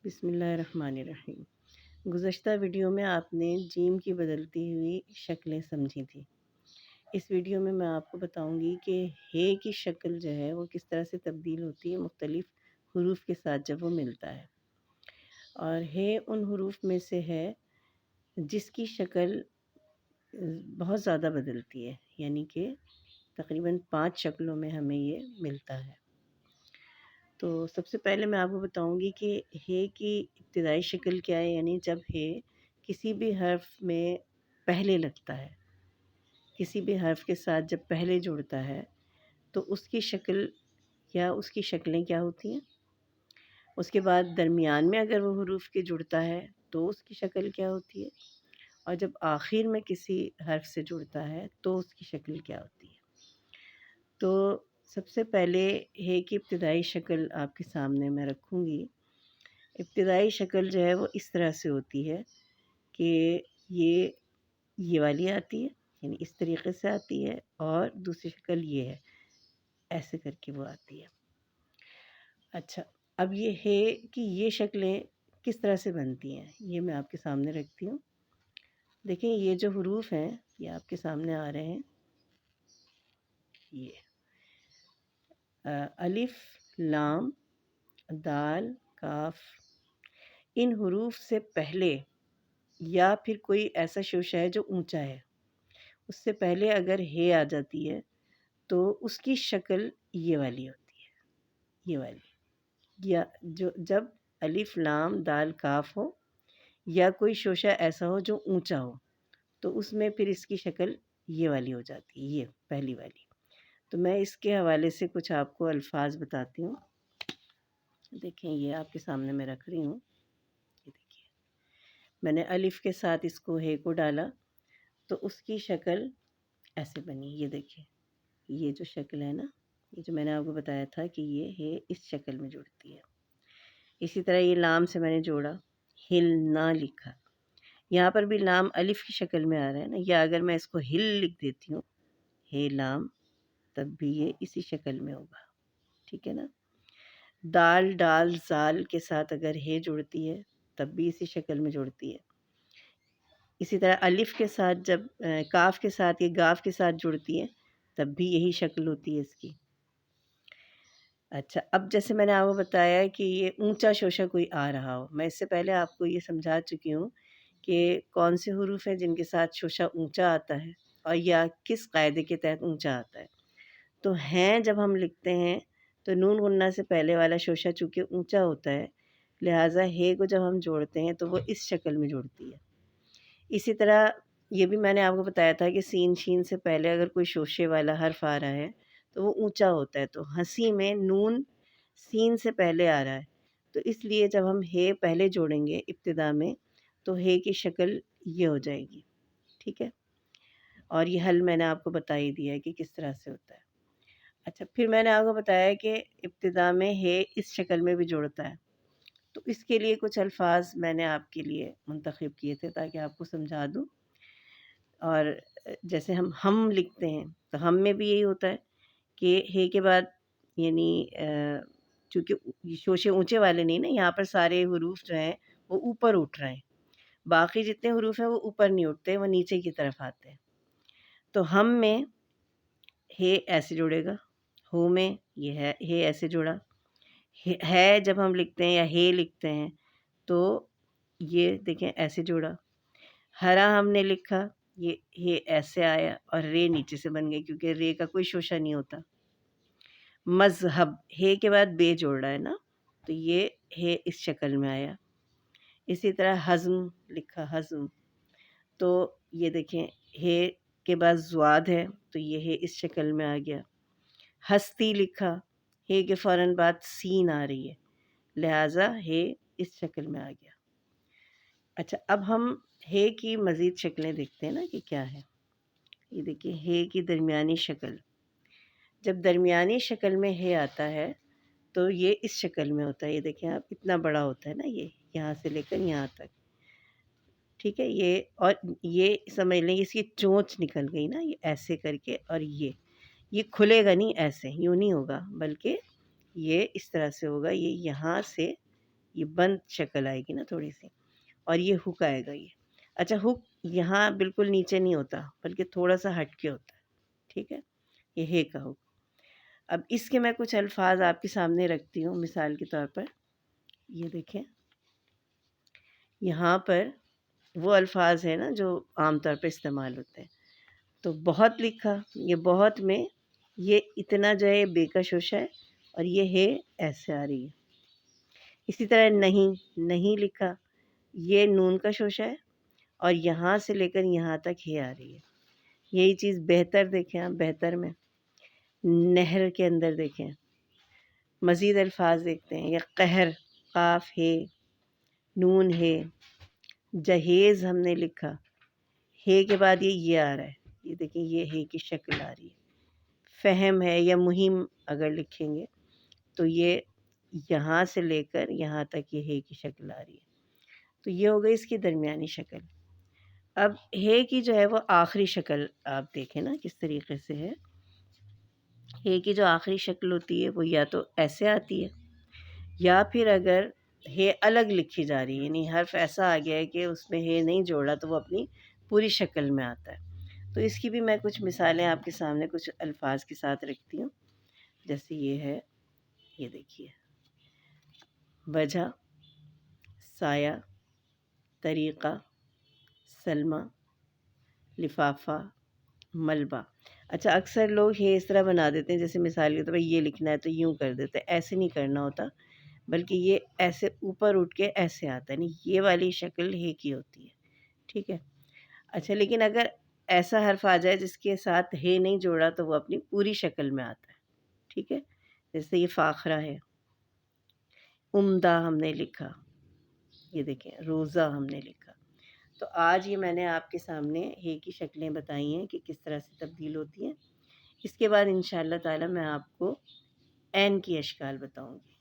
بسم اللہ الرحمن الرحیم۔ گزشتہ ویڈیو میں آپ نے جیم کی بدلتی ہوئی شکلیں سمجھی تھیں۔ اس ویڈیو میں آپ کو بتاؤں گی کہ ہے کی شکل جو ہے وہ کس طرح سے تبدیل ہوتی ہے مختلف حروف کے ساتھ جب وہ ملتا ہے، اور ہے ان حروف میں سے ہے جس کی شکل بہت زیادہ بدلتی ہے، یعنی کہ تقریباً 5 شکلوں میں ہمیں یہ ملتا ہے۔ تو سب سے پہلے میں آپ کو بتاؤں گی کہ ہے کی ابتدائی شکل کیا ہے، یعنی جب ہے کسی بھی حرف میں پہلے لگتا ہے، کسی بھی حرف کے ساتھ جب پہلے جڑتا ہے تو اس کی شکل یا اس کی شکلیں کیا ہوتی ہیں۔ اس کے بعد درمیان میں اگر وہ حروف کے جڑتا ہے تو اس کی شکل کیا ہوتی ہے، اور جب آخر میں کسی حرف سے جڑتا ہے تو اس کی شکل کیا ہوتی ہے۔ تو سب سے پہلے ہے کی ابتدائی شکل آپ کے سامنے میں رکھوں گی۔ ابتدائی شکل جو ہے وہ اس طرح سے ہوتی ہے کہ یہ والی آتی ہے، یعنی اس طریقے سے آتی ہے، اور دوسری شکل یہ ہے، ایسے کر کے وہ آتی ہے۔ اچھا، اب یہ ہے کہ یہ شکلیں کس طرح سے بنتی ہیں یہ میں آپ کے سامنے رکھتی ہوں۔ دیکھیں یہ جو حروف ہیں یہ آپ کے سامنے آ رہے ہیں، یہ الف، لام، دال، کاف۔ ان حروف سے پہلے یا پھر کوئی ایسا شوشہ ہے جو اونچا ہے، اس سے پہلے اگر ہے آ جاتی ہے تو اس کی شکل یہ والی ہوتی ہے، یہ والی، یا جب الف، لام، دال، کاف ہو یا کوئی شوشہ ایسا ہو جو اونچا ہو تو اس میں پھر اس کی شکل یہ والی ہو جاتی ہے، یہ پہلی والی۔ تو میں اس کے حوالے سے کچھ آپ کو الفاظ بتاتی ہوں۔ دیکھیں یہ آپ کے سامنے میں رکھ رہی ہوں، یہ دیکھیے میں نے الف کے ساتھ اس کو ہے کو ڈالا تو اس کی شکل ایسے بنی، یہ دیکھیں یہ جو شکل ہے نا، یہ جو میں نے آپ کو بتایا تھا کہ یہ ہے اس شکل میں جڑتی ہے۔ اسی طرح یہ لام سے میں نے جوڑا، ہلنا لکھا، یہاں پر بھی لام الف کی شکل میں آ رہا ہے نا، یا اگر میں اس کو ہل لکھ دیتی ہوں، ہے لام، تب بھی یہ اسی شکل میں ہوگا، ٹھیک ہے نا۔ دال، ڈال، زال کے ساتھ اگر ہے جڑتی ہے تب بھی اسی شکل میں جڑتی ہے۔ اسی طرح الف کے ساتھ جب کاف کے ساتھ یہ گاف کے ساتھ جڑتی ہے تب بھی یہی شکل ہوتی ہے اس کی۔ اچھا، اب جیسے میں نے آپ کو بتایا کہ یہ اونچا شوشہ کوئی آ رہا ہو، میں اس سے پہلے آپ کو یہ سمجھا چکی ہوں کہ کون سے حروف ہیں جن کے ساتھ شوشہ اونچا آتا ہے اور یا کس قاعدے کے تحت اونچا آتا ہے۔ تو ہیں جب ہم لکھتے ہیں تو نون غنہ سے پہلے والا شوشہ چونکہ اونچا ہوتا ہے، لہٰذا ہے کو جب ہم جوڑتے ہیں تو وہ اس شکل میں جڑتی ہے۔ اسی طرح یہ بھی میں نے آپ کو بتایا تھا کہ سین شین سے پہلے اگر کوئی شوشے والا حرف آ رہا ہے تو وہ اونچا ہوتا ہے، تو ہنسی میں نون سین سے پہلے آ رہا ہے، تو اس لیے جب ہم ہے پہلے جوڑیں گے ابتدا میں تو ہے کی شکل یہ ہو جائے گی، ٹھیک ہے۔ اور یہ حل میں نے آپ کو بتا ہی دیا ہے کہ کس طرح سے ہوتا ہے۔ اچھا، پھر میں نے آپ کو بتایا کہ ابتدا میں ہے اس شکل میں بھی جوڑتا ہے، تو اس کے لیے کچھ الفاظ میں نے آپ کے لیے منتخب کیے تھے تاکہ آپ کو سمجھا دوں۔ اور جیسے ہم لکھتے ہیں تو ہم میں بھی یہی ہوتا ہے کہ ہے کے بعد، یعنی چونکہ شوشے اونچے والے نہیں نا، یہاں پر سارے حروف جو ہیں وہ اوپر اٹھ رہے ہیں، باقی جتنے حروف ہیں وہ اوپر نہیں اٹھتے، وہ نیچے کی طرف آتے ہیں۔ تو ہم میں ہے ایسے جڑے گا، ہو میں یہ ہے ایسے جوڑا، ہے جب ہم لکھتے ہیں یا ہے لکھتے ہیں تو یہ دیکھیں ایسے جوڑا، ہرا ہم نے لکھا یہ ایسے آیا اور رے نیچے سے بن گئی کیونکہ رے کا کوئی شوشہ نہیں ہوتا۔ مذہب، ہے کے بعد بے جوڑ رہا ہے نا، تو یہ ہے اس شکل میں آیا۔ اسی طرح ہضم لکھا، ہضم، تو یہ دیکھیں ہے کے بعد زواد ہے تو یہ ہے اس شکل میں آ گیا۔ ہستی لکھا، ہے کے فوراً بعد سین آ رہی ہے، لہٰذا ہے اس شکل میں آ گیا۔ اچھا، اب ہم ہے کی مزید شکلیں دیکھتے ہیں نا کہ کیا ہے۔ یہ دیکھیے ہے کی درمیانی شکل، جب درمیانی شکل میں ہے آتا ہے تو یہ اس شکل میں ہوتا ہے، یہ دیکھیں آپ اتنا بڑا ہوتا ہے نا، یہ یہاں سے لے کر یہاں تک، ٹھیک ہے۔ یہ اور یہ سمجھ لیں اس کی چونچ نکل گئی نا، یہ ایسے کر کے، اور یہ کھلے گا نہیں، ایسے یوں نہیں ہوگا، بلکہ یہ اس طرح سے ہوگا، یہ یہاں سے یہ بند شکل آئے گی نا تھوڑی سی، اور یہ ہک آئے گا یہ. اچھا ہک یہاں بالکل نیچے نہیں ہوتا بلکہ تھوڑا سا ہٹ کے ہوتا ہے. ٹھیک ہے، یہ ہے کا ہک. اب اس کے میں کچھ الفاظ آپ کے سامنے رکھتی ہوں مثال کے طور پر. یہ دیکھیں، یہاں پر وہ الفاظ ہیں نا جو عام طور پہ استعمال ہوتے ہیں. تو بہت لکھا، یہ بہت میں یہ اتنا جو ہے بے کا شوشہ ہے اور یہ ہے ایسے آ رہی ہے. اسی طرح نہیں، نہیں لکھا، یہ نون کا شوشہ ہے اور یہاں سے لے کر یہاں تک ہے آ رہی ہے. یہی چیز بہتر دیکھیں آپ، بہتر میں نہر کے اندر دیکھیں. مزید الفاظ دیکھتے ہیں، یا قہر، قاف ہے، نون ہے. جہیز ہم نے لکھا، ہے کے بعد یہ آ رہا ہے، یہ دیکھیں یہ ہے کی شکل آ رہی ہے. فہم ہے یا مہم اگر لکھیں گے تو یہ یہاں سے لے کر یہاں تک یہ ہے کی شکل آ رہی ہے. تو یہ ہو گئی اس کی درمیانی شکل. اب ہے کی جو ہے وہ آخری شکل آپ دیکھیں نا کس طریقے سے ہے. ہے کی جو آخری شکل ہوتی ہے وہ یا تو ایسے آتی ہے، یا پھر اگر ہے الگ لکھی جا رہی ہے، یعنی حرف ایسا آ گیا ہے کہ اس میں ہے نہیں جوڑا تو وہ اپنی پوری شکل میں آتا ہے. تو اس کی بھی میں کچھ مثالیں آپ کے سامنے کچھ الفاظ کے ساتھ رکھتی ہوں. جیسے یہ ہے، یہ دیکھیے، وجہ، سایہ، طریقہ، سلمہ، لفافہ، ملبہ. اچھا اکثر لوگ ہے اس طرح بنا دیتے ہیں، جیسے مثال کے طور پر یہ لکھنا ہے تو یوں کر دیتے ہیں. ایسے نہیں کرنا ہوتا، بلکہ یہ ایسے اوپر اٹھ کے ایسے آتا ہے، یعنی یہ والی شکل ہے کی ہوتی ہے. ٹھیک ہے. اچھا لیکن اگر ایسا حرف آ جائے جس کے ساتھ ہے نہیں جوڑا تو وہ اپنی پوری شکل میں آتا ہے. ٹھیک ہے، جیسے یہ فاخرہ ہے. عمدہ ہم نے لکھا، یہ دیکھیں روزہ ہم نے لکھا. تو آج یہ میں نے آپ کے سامنے ہے کی شکلیں بتائی ہیں کہ کس طرح سے تبدیل ہوتی ہیں. اس کے بعد انشاءاللہ تعالی میں آپ کو عین کی اشکال بتاؤں گی.